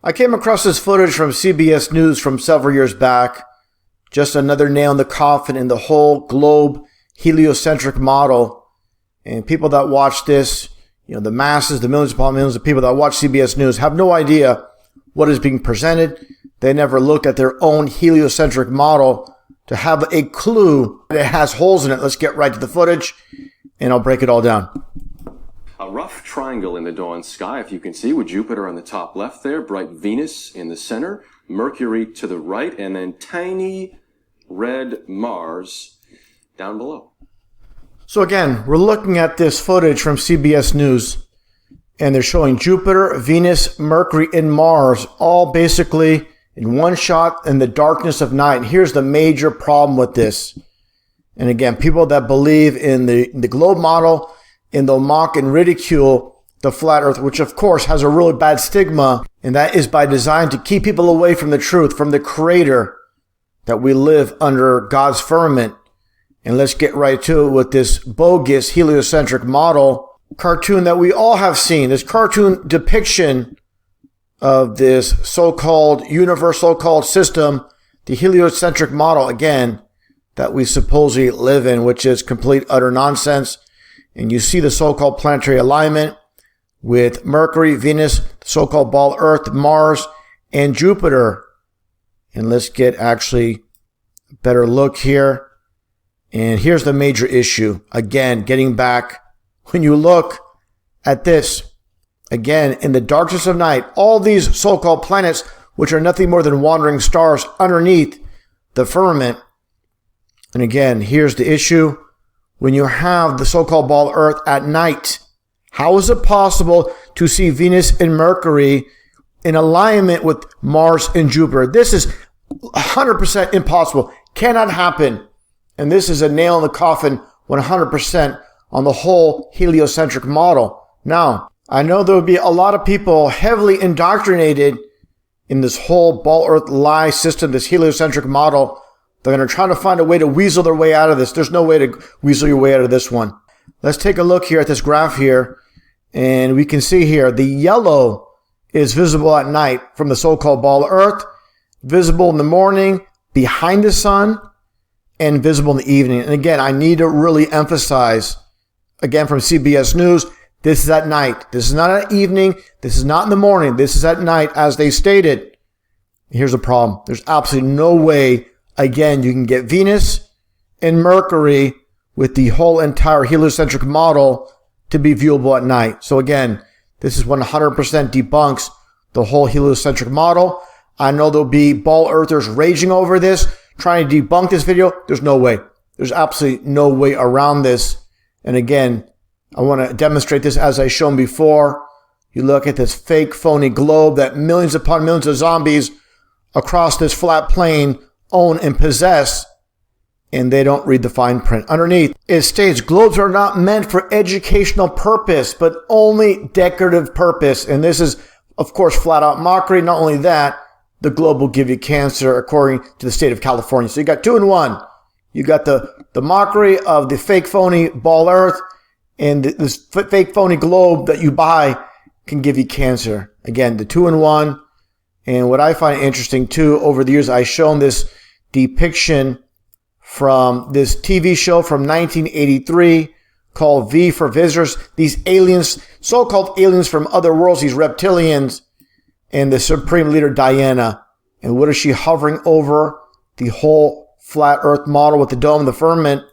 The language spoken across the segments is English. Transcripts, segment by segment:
I came across this footage from CBS News from several years back. Just another nail in the coffin in the whole globe heliocentric model. And people that watch this, the masses, the millions upon millions of people that watch CBS News have no idea what is being presented. They never look at their own heliocentric model to have a clue that it has holes in it. Let's get right to the footage, and I'll break it all down. A rough triangle in the dawn sky, if you can see, with Jupiter on the top left there, bright Venus in the center, Mercury to the right, and then tiny red Mars down below. So again, we're looking at this footage from CBS News, and they're showing Jupiter, Venus, Mercury, and Mars all basically in one shot in the darkness of night. And here's the major problem with this. And again, people that believe in the globe model, and they'll mock and ridicule the flat earth, which of course has a really bad stigma, and that is by design to keep people away from the truth, from the creator, that we live under God's firmament. And let's get right to it with this bogus heliocentric model cartoon that we all have seen, this cartoon depiction of this so-called universe, so-called system, the heliocentric model, again, that we supposedly live in, which is complete, utter nonsense. And you see the so-called planetary alignment with Mercury, Venus, the so-called ball Earth, Mars, and Jupiter. And let's get actually a better look here. And here's the major issue. Again, getting back, when you look at this, again, in the darkness of night, all these so-called planets, which are nothing more than wandering stars underneath the firmament. And again, here's the issue. When you have the so-called ball Earth at night, how is it possible to see Venus and Mercury in alignment with Mars and Jupiter? This is 100% impossible. Cannot happen. And this is a nail in the coffin 100% on the whole heliocentric model. Now, I know there will be a lot of people heavily indoctrinated in this whole ball Earth lie system, this heliocentric model. They're going to try to find a way to weasel their way out of this. There's no way to weasel your way out of this one. Let's take a look here at this graph here. And we can see here the yellow is visible at night from the so-called ball Earth, visible in the morning behind the sun, and visible in the evening. And again, I need to really emphasize, again from CBS News, this is at night. This is not at evening. This is not in the morning. This is at night, as they stated. Here's the problem. There's absolutely no way, again, you can get Venus and Mercury with the whole entire heliocentric model to be viewable at night. So again, this is 100% debunks the whole heliocentric model. I know there'll be ball earthers raging over this, trying to debunk this video. There's no way. There's absolutely no way around this. And again, I want to demonstrate this as I've shown before. You look at this fake, phony globe that millions upon millions of zombies across this flat plane own and possess, and they don't read the fine print. Underneath, it states globes are not meant for educational purpose, but only decorative purpose. And this is, of course, flat out mockery. Not only that, the globe will give you cancer according to the state of California. So you got two in one. You got the mockery of the fake phony ball Earth, and this fake phony globe that you buy can give you cancer. Again, the two in one. And what I find interesting too, over the years, I've shown this depiction from this TV show from 1983 called V for Visitors. These aliens, so-called aliens from other worlds, these reptilians, and the supreme leader Diana. And what is she hovering over? The whole flat earth model with the dome, the firmament.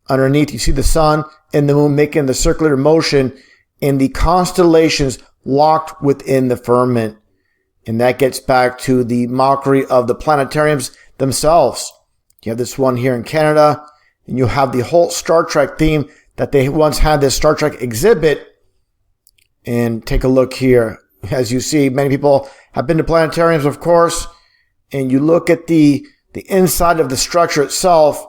Underneath, you see the sun and the moon making the circular motion, and the constellations locked within the firmament. And that gets back to the mockery of the planetariums themselves. You have this one here in Canada, and you have the whole Star Trek theme that they once had this Star Trek exhibit. And take a look here. As you see, many people have been to planetariums, of course, and you look at the inside of the structure itself.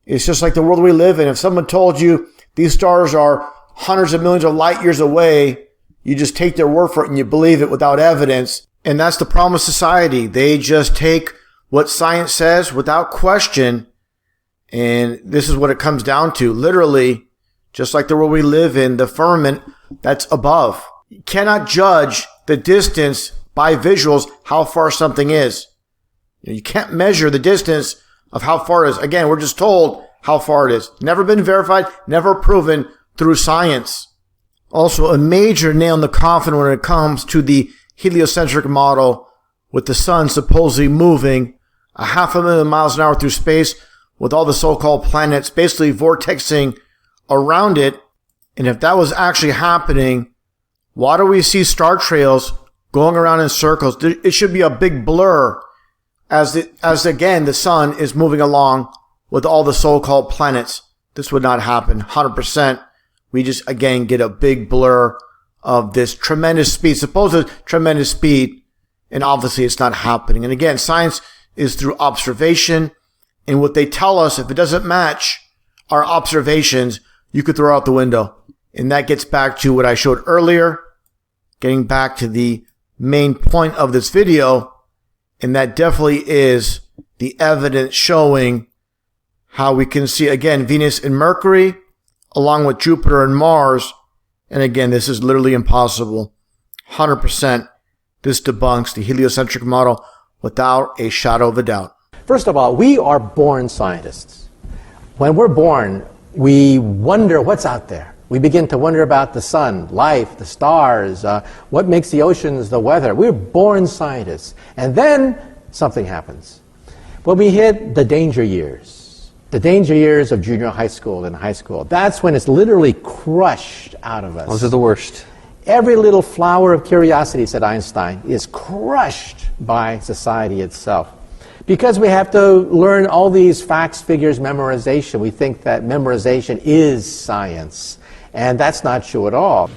It's just like the world we live in. If someone told you these stars are hundreds of millions of light years away, you just take their word for it and you believe it without evidence. And that's the problem with society. They just take what science says without question. And this is what it comes down to. Literally, just like the world we live in, the firmament that's above. You cannot judge the distance by visuals how far something is. You can't measure the distance of how far it is. Again, we're just told how far it is. Never been verified, never proven through science. Also, a major nail in the coffin when it comes to the heliocentric model, with the sun supposedly moving 500,000 miles an hour through space with all the so-called planets basically vortexing around it. And if that was actually happening, why do we see star trails going around in circles? It should be a big blur as again, the sun is moving along with all the so-called planets. This would not happen, 100%. We just, again, get a big blur of this tremendous speed, supposed tremendous speed, and obviously it's not happening. And again, science is through observation, and what they tell us, if it doesn't match our observations, you could throw out the window. And that gets back to what I showed earlier, getting back to the main point of this video, and that definitely is the evidence showing how we can see, again, Venus and Mercury, along with Jupiter and Mars. And again, this is literally impossible. 100%. This debunks the heliocentric model without a shadow of a doubt. First of all, we are born scientists. When we're born, we wonder what's out there. We begin to wonder about the sun, life, the stars, what makes the oceans, the weather. We're born scientists. And then something happens. When we hit the danger years of junior high school and high school, that's when it's literally crushed out of us. Those are the worst. Every little flower of curiosity, said Einstein, is crushed by society itself. Because we have to learn all these facts, figures, memorization. We think that memorization is science. And that's not true at all.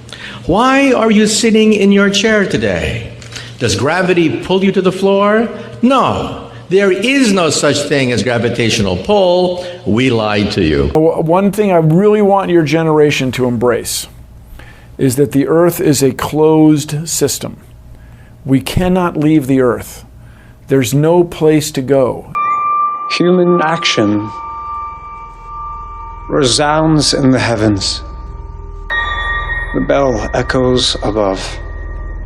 Why are you sitting in your chair today? Does gravity pull you to the floor? No. There is no such thing as gravitational pull. We lied to you. One thing I really want your generation to embrace is that the Earth is a closed system. We cannot leave the Earth. There's no place to go. Human action resounds in the heavens. The bell echoes above.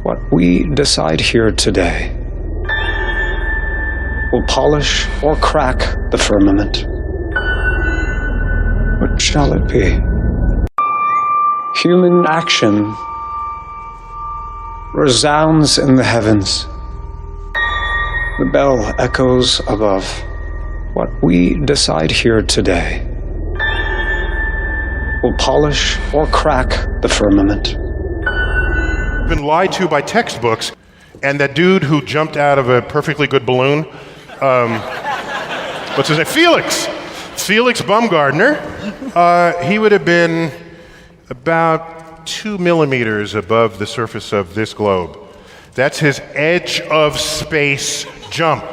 What we decide here today will polish or crack the firmament. What shall it be? Human action resounds in the heavens. The bell echoes above. What we decide here today will polish or crack the firmament. Been lied to by textbooks, and that dude who jumped out of a perfectly good balloon, what's his name? Felix Baumgartner. He would have been about 2 millimeters above the surface of this globe. That's his edge of space jump.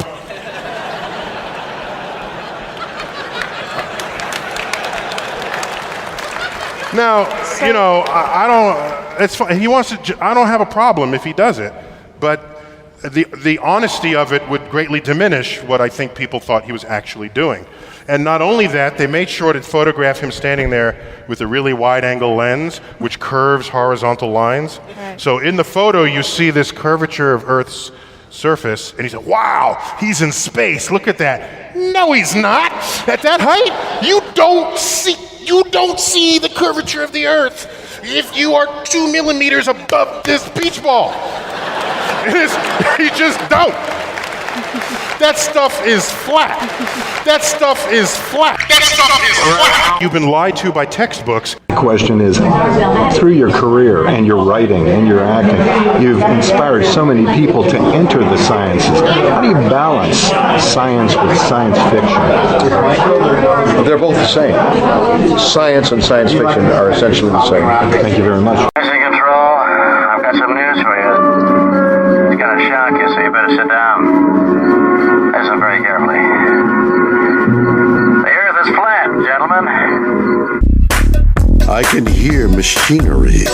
Now, you know, I don't, it's fine. He wants to, I don't have a problem if he does it, but the honesty of it would greatly diminish what I think people thought he was actually doing. And not only that, they made sure to photograph him standing there with a really wide-angle lens, which curves horizontal lines. Right. So in the photo, you see this curvature of Earth's surface, and he said, wow, he's in space, look at that. No, he's not. At that height, you don't see the curvature of the Earth if you are 2 millimeters above this beach ball. You just don't. That stuff is flat. That stuff is flat. That stuff is flat. You've been lied to by textbooks. The question is, through your career and your writing and your acting, you've inspired so many people to enter the sciences. How do you balance science with science fiction? They're both the same. Science and science fiction are essentially the same. Thank you very much. Mission Control, I've got some news for you. It's gonna shock you, so you better sit down. Listen very carefully. The Earth is flat, gentlemen. I can hear machinery